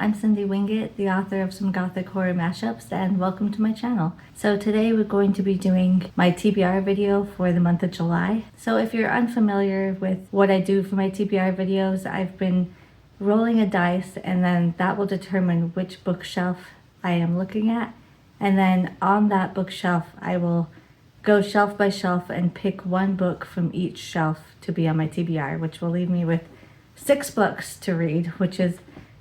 I'm Cindy Winget, the author of some gothic horror mashups, and welcome to my channel. So today we're going to be doing my TBR video for the month of July. So if you're unfamiliar with what I do for my TBR videos, I've been rolling a dice and then that will determine which bookshelf I am looking at. And then on that bookshelf, I will go shelf by shelf and pick one book from each shelf to be on my TBR, which will leave me with 6 books to read, which is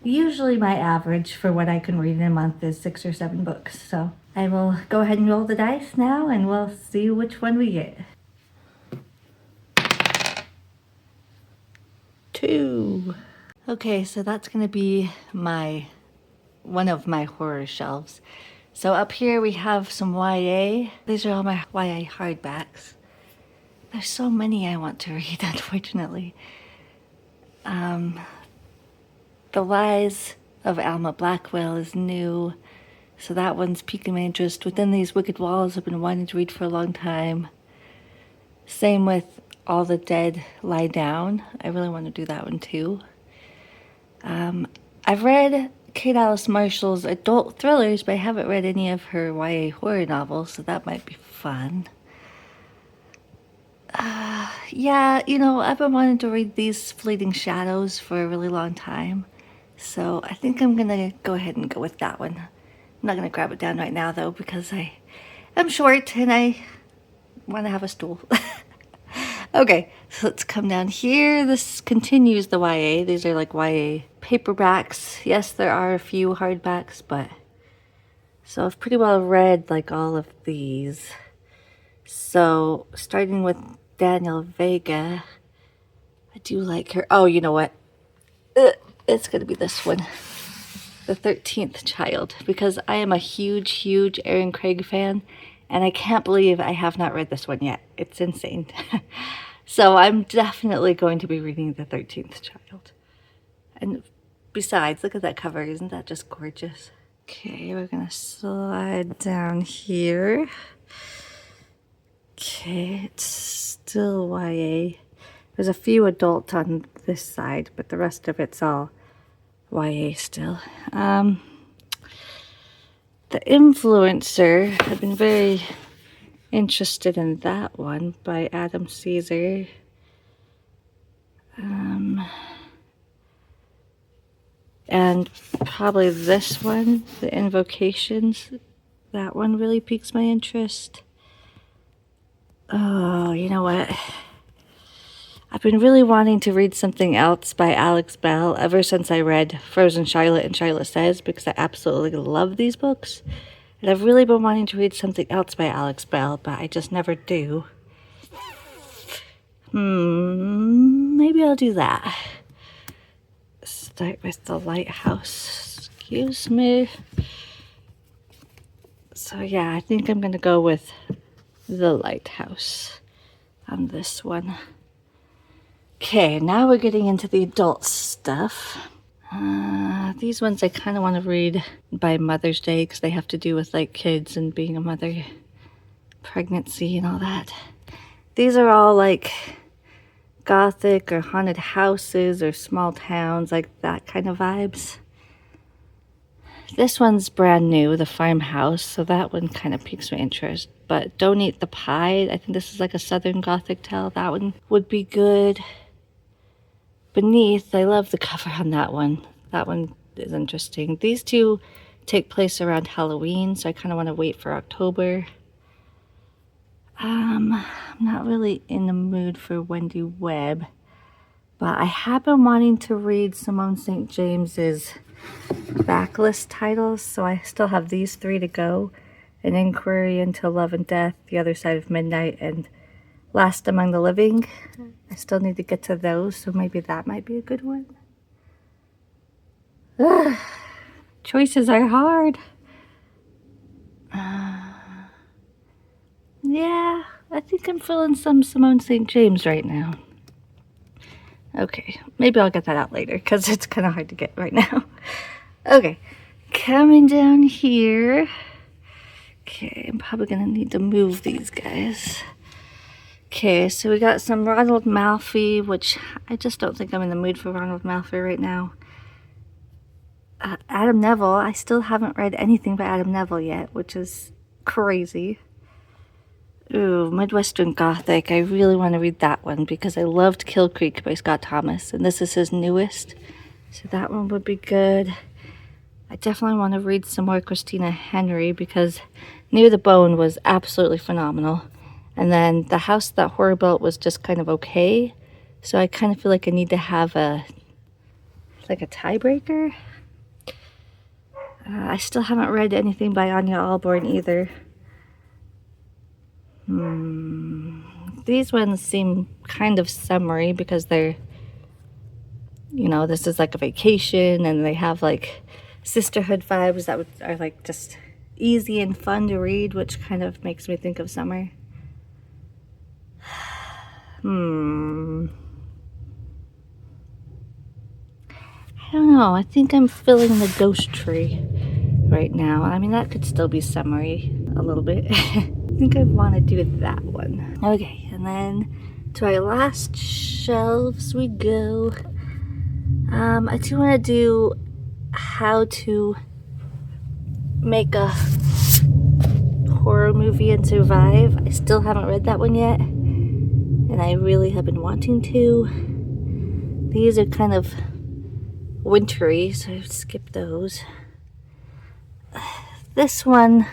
usually my average for what I can read in a month is 6 or 7 books. So I will go ahead and roll the dice now and we'll see which one we get. 2. Okay, so that's gonna be one of my horror shelves. So up here we have some YA. These are all my YA hardbacks. There's so many I want to read, unfortunately. The Lies of Alma Blackwell is new, so that one's piquing my interest. Within These Wicked Walls I've been wanting to read for a long time. Same with All the Dead Lie Down. I really want to do that one too. I've read Kate Alice Marshall's adult thrillers, but I haven't read any of her YA horror novels, so that might be fun. Yeah, you know, I've been wanting to read These Fleeting Shadows for a really long time. So I think I'm gonna go ahead and go with that one. I'm not gonna grab it down right now though because I'm short and I want to have a stool. Okay, so let's come down here. This continues the YA. These are like YA paperbacks. Yes, there are a few hardbacks, but so I've pretty well read like all of these. So starting with Daniel Vega, I do like her. Oh, you know what? It's gonna be this one, The 13th Child, because I am a huge Aaron Craig fan, and I can't believe I have not read this one yet. It's insane. So I'm definitely going to be reading The 13th Child. And besides, look at that cover. Isn't that just gorgeous? Okay, we're gonna slide down here. Okay, it's still YA. There's a few adult on this side, but the rest of it's all YA still. The Influencer, I've been very interested in that one by Adam Caesar. And probably this one, The Invocations. That one really piques my interest. Oh, you know what? I've been really wanting to read something else by Alex Bell ever since I read Frozen Charlotte and Charlotte Says, because I absolutely love these books. And I've really been wanting to read something else by Alex Bell, but I just never do. Maybe I'll do that. Start with The Lighthouse. Excuse me. So yeah, I think I'm gonna go with The Lighthouse on this one. Okay, now we're getting into the adult stuff. These ones I kind of want to read by Mother's Day because they have to do with like kids and being a mother, pregnancy and all that. These are all like gothic or haunted houses or small towns, like that kind of vibes. This one's brand new, The Farmhouse, so that one kind of piques my interest. But Don't Eat the Pie, I think this is like a southern gothic tale. That one would be good. Beneath, I love the cover on that one. That one is interesting. These two take place around Halloween, so I kind of want to wait for October. I'm not really in the mood for Wendy Webb, but I have been wanting to read Simone St. James's backlist titles, so I still have these 3 to go. An Inquiry into Love and Death, The Other Side of Midnight, and Last Among the Living. I still need to get to those, so maybe that might be a good one. Ugh, choices are hard. Yeah, I think I'm feeling some Simone St. James right now. Okay, maybe I'll get that out later because it's kind of hard to get right now. Okay, coming down here. Okay, I'm probably gonna need to move these guys. Okay, so we got some Ronald Malfi, which I just don't think I'm in the mood for Ronald Malfi right now. Adam Neville. I still haven't read anything by Adam Neville yet, which is crazy. Ooh, Midwestern Gothic. I really want to read that one because I loved Kill Creek by Scott Thomas, and this is his newest. So that one would be good. I definitely want to read some more Christina Henry because Near the Bone was absolutely phenomenal. And then The House That Horror Built was just kind of okay. So I kind of feel like I need to have a tiebreaker. I still haven't read anything by Anya Alborn either. These ones seem kind of summery because they're, this is like a vacation and they have like sisterhood vibes that are like just easy and fun to read, which kind of makes me think of summer. I don't know. I think I'm feeling the Ghost Tree right now. I mean, that could still be summery a little bit. I think I want to do that one. Okay, and then to our last shelves we go. I do want to do How to Make a Horror Movie and Survive. I still haven't read that one yet, and I really have been wanting to. These are kind of wintry, so I've skipped those. This one,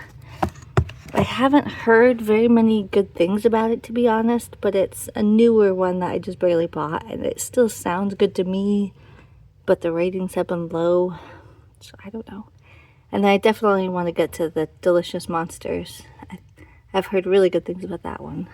I haven't heard very many good things about it, to be honest, but it's a newer one that I just barely bought, and it still sounds good to me, but the ratings have been low, so I don't know. And I definitely want to get to the Delicious Monsters. I've heard really good things about that one.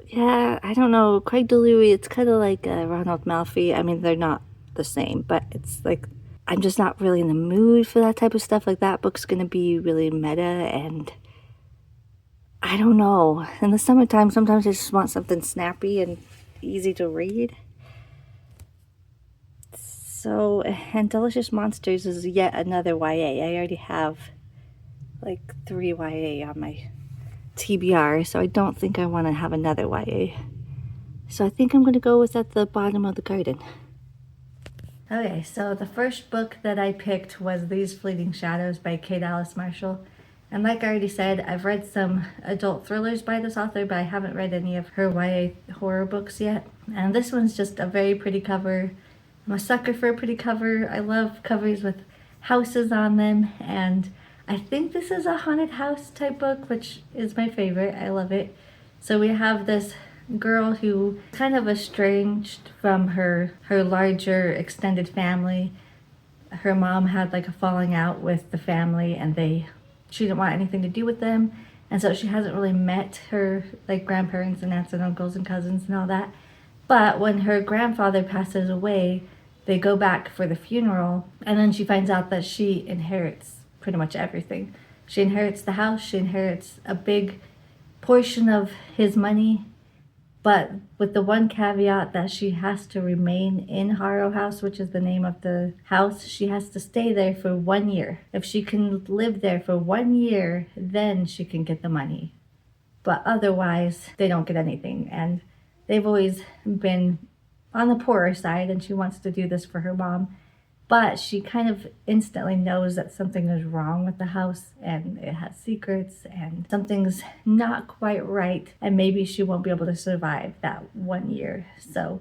Yeah, I don't know. Craig Delury, it's kind of like Ronald Malfi. I mean, they're not the same, but it's like, I'm just not really in the mood for that type of stuff. Like, that book's going to be really meta, and I don't know. In the summertime, sometimes I just want something snappy and easy to read. So, and Delicious Monsters is yet another YA. I already have like 3 YA on my TBR, so I don't think I want to have another YA. So I think I'm going to go with At the Bottom of the Garden. Okay, so the first book that I picked was These Fleeting Shadows by Kate Alice Marshall. And like I already said, I've read some adult thrillers by this author, but I haven't read any of her YA horror books yet. And this one's just a very pretty cover. I'm a sucker for a pretty cover. I love covers with houses on them, and I think this is a haunted house type book, which is my favorite. I love it. So we have this girl who kind of estranged from her larger extended family. Her mom had like a falling out with the family, and she didn't want anything to do with them, and so she hasn't really met her like grandparents and aunts and uncles and cousins and all that. But when her grandfather passes away, they go back for the funeral, and then she finds out that she inherits pretty much everything. She inherits the house, she inherits a big portion of his money, but with the one caveat that she has to remain in Harrow House, which is the name of the house. She has to stay there for 1 year. If she can live there for 1 year, then she can get the money. But otherwise, they don't get anything. And they've always been on the poorer side, and she wants to do this for her mom. But she kind of instantly knows that something is wrong with the house, and it has secrets, and something's not quite right, and maybe she won't be able to survive that 1 year. So,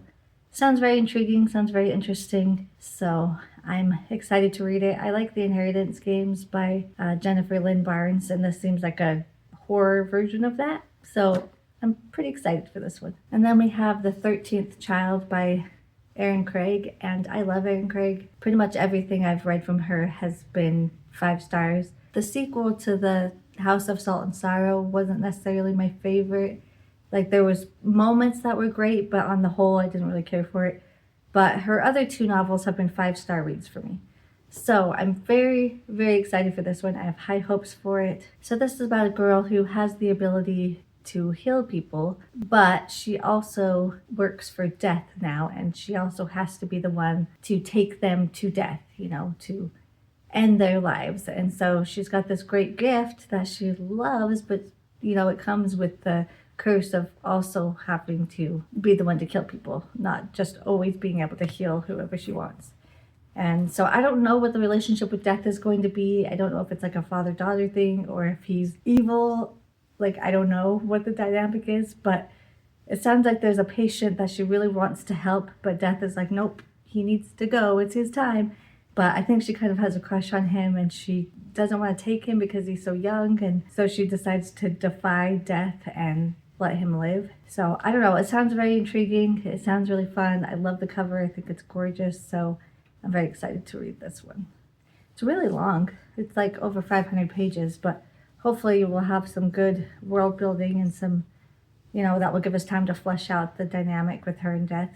sounds very intriguing, sounds very interesting, so I'm excited to read it. I like the Inheritance Games by Jennifer Lynn Barnes, and this seems like a horror version of that, so I'm pretty excited for this one. And then we have The 13th Child by Erin Craig, and I love Erin Craig. Pretty much everything I've read from her has been 5 stars. The sequel to The House of Salt and Sorrow wasn't necessarily my favorite. Like, there was moments that were great, but on the whole I didn't really care for it. But her other 2 novels have been 5-star reads for me. So I'm very, very excited for this one. I have high hopes for it. So this is about a girl who has the ability to heal people, but she also works for death now, and she also has to be the one to take them to death, to end their lives. And so she's got this great gift that she loves, but it comes with the curse of also having to be the one to kill people, not just always being able to heal whoever she wants. And so I don't know what the relationship with Death is going to be. I don't know if it's like a father-daughter thing or if he's evil. Like, I don't know what the dynamic is, but it sounds like there's a patient that she really wants to help, but Death is like, nope, he needs to go. It's his time. But I think she kind of has a crush on him, and she doesn't want to take him because he's so young. And so she decides to defy Death and let him live. So I don't know. It sounds very intriguing. It sounds really fun. I love the cover. I think it's gorgeous. So I'm very excited to read this one. It's really long. It's like over 500 pages, but hopefully we'll have some good world building and some, that will give us time to flesh out the dynamic with her and Death.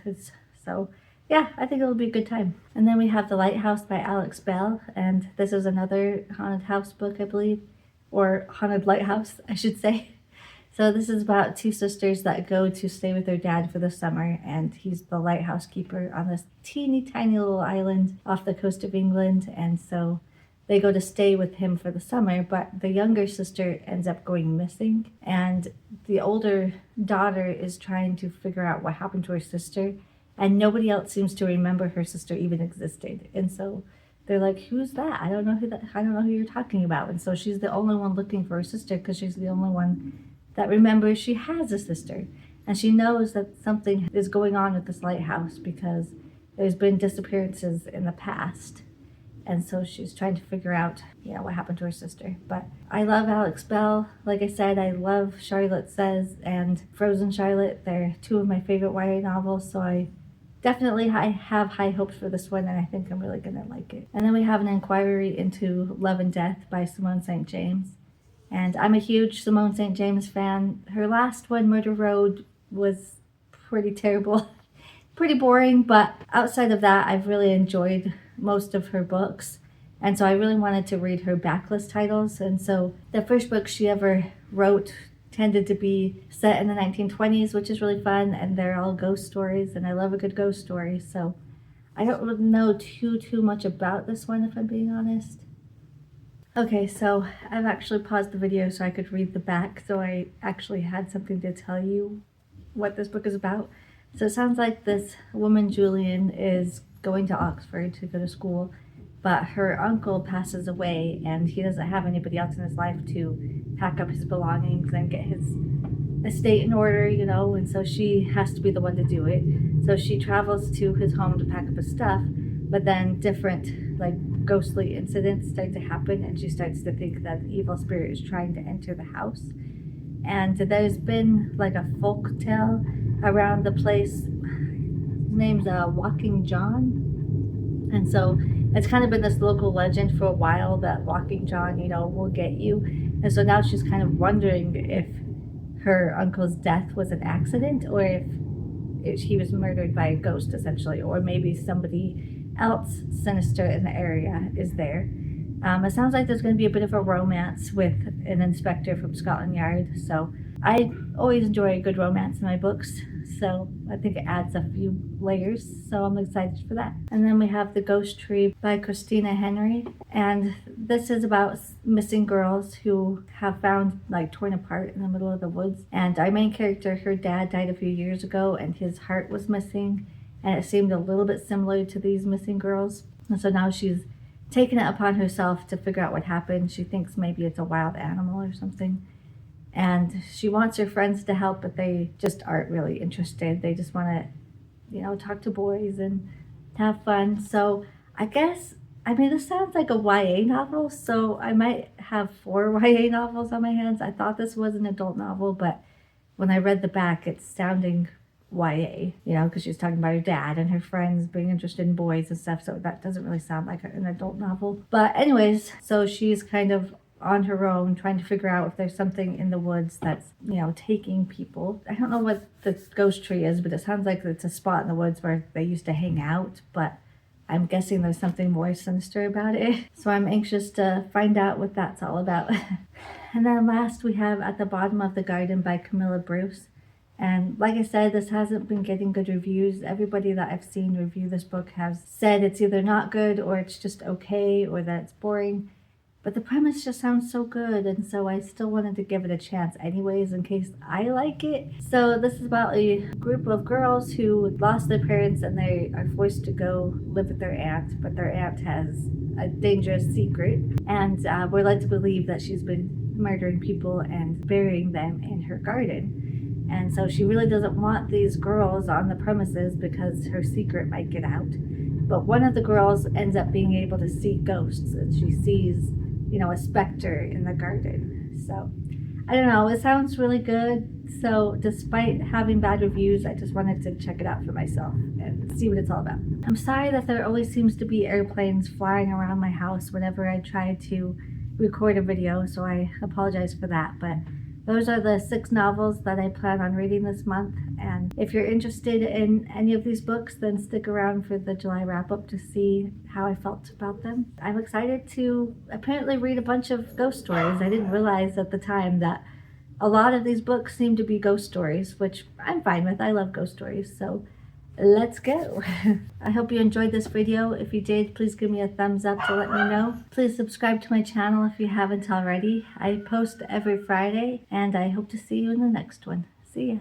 So yeah, I think it'll be a good time. And then we have The Lighthouse by Alex Bell, and this is another haunted house book, I believe, or haunted lighthouse, I should say. So this is about two sisters that go to stay with their dad for the summer, and he's the lighthouse keeper on this teeny tiny little island off the coast of England, and so they go to stay with him for the summer, but the younger sister ends up going missing, and the older daughter is trying to figure out what happened to her sister, and nobody else seems to remember her sister even existed. And so they're like, who's that? I don't know who you're talking about. And so she's the only one looking for her sister because she's the only one that remembers she has a sister, and she knows that something is going on at this lighthouse because there's been disappearances in the past, and so she's trying to figure out what happened to her sister. But I love Alex Bell. Like I said, I love Charlotte Says and Frozen Charlotte. They're two of my favorite YA novels, so I have high hopes for this one, and I think I'm really gonna like it. And then we have An Inquiry into Love and Death by Simone St. James. And I'm a huge Simone St. James fan. Her last one, Murder Road, was pretty terrible, pretty boring, but outside of that, I've really enjoyed most of her books. And so I really wanted to read her backlist titles. And so the first book she ever wrote tended to be set in the 1920s, which is really fun, and they're all ghost stories, and I love a good ghost story. So I don't really know too much about this one, if I'm being honest. Okay, so I've actually paused the video so I could read the back, so I actually had something to tell you what this book is about. So it sounds like this woman, Julian, is going to Oxford to go to school, but her uncle passes away and he doesn't have anybody else in his life to pack up his belongings and get his estate in order, and so she has to be the one to do it. So she travels to his home to pack up his stuff, but then different ghostly incidents start to happen, and she starts to think that an evil spirit is trying to enter the house. And there's been a folk tale around the place. His name's Walking John, and so it's kind of been this local legend for a while that Walking John will get you. And so now she's kind of wondering if her uncle's death was an accident, or if he was murdered by a ghost, essentially, or maybe somebody else sinister in the area is there. It sounds like there's going to be a bit of a romance with an inspector from Scotland Yard, so I always enjoy a good romance in my books, so I think it adds a few layers, so I'm excited for that. And then we have The Ghost Tree by Christina Henry, and this is about missing girls who have found torn apart in the middle of the woods. And our main character, her dad died a few years ago and his heart was missing, and it seemed a little bit similar to these missing girls. And so now she's taken it upon herself to figure out what happened. She thinks maybe it's a wild animal or something. And she wants her friends to help, but they just aren't really interested. They just want to, talk to boys and have fun. So I guess, this sounds like a YA novel, so I might have 4 YA novels on my hands. I thought this was an adult novel, but when I read the back, it's sounding YA, because she's talking about her dad and her friends being interested in boys and stuff, so that doesn't really sound like an adult novel. But anyways, so she's kind of on her own trying to figure out if there's something in the woods that's, taking people. I don't know what the ghost tree is, but it sounds like it's a spot in the woods where they used to hang out, but I'm guessing there's something more sinister about it. So I'm anxious to find out what that's all about. And then last we have At the Bottom of the Garden by Camilla Bruce. And like I said, this hasn't been getting good reviews. Everybody that I've seen review this book has said it's either not good or it's just okay or that it's boring. But the premise just sounds so good, and so I still wanted to give it a chance anyways in case I like it. So this is about a group of girls who lost their parents and they are forced to go live with their aunt, but their aunt has a dangerous secret, and we're led to believe that she's been murdering people and burying them in her garden. And so she really doesn't want these girls on the premises because her secret might get out. But one of the girls ends up being able to see ghosts, and she sees, a specter in the garden. So I don't know, it sounds really good. So despite having bad reviews, I just wanted to check it out for myself and see what it's all about. I'm sorry that there always seems to be airplanes flying around my house whenever I try to record a video, so I apologize for that. But those are the 6 novels that I plan on reading this month, and if you're interested in any of these books, then stick around for the July wrap-up to see how I felt about them. I'm excited to apparently read a bunch of ghost stories. I didn't realize at the time that a lot of these books seem to be ghost stories, which I'm fine with. I love ghost stories, so let's go. I hope you enjoyed this video. If you did, please give me a thumbs up to let me know. Please subscribe to my channel if you haven't already. I post every Friday, and I hope to see you in the next one. See ya.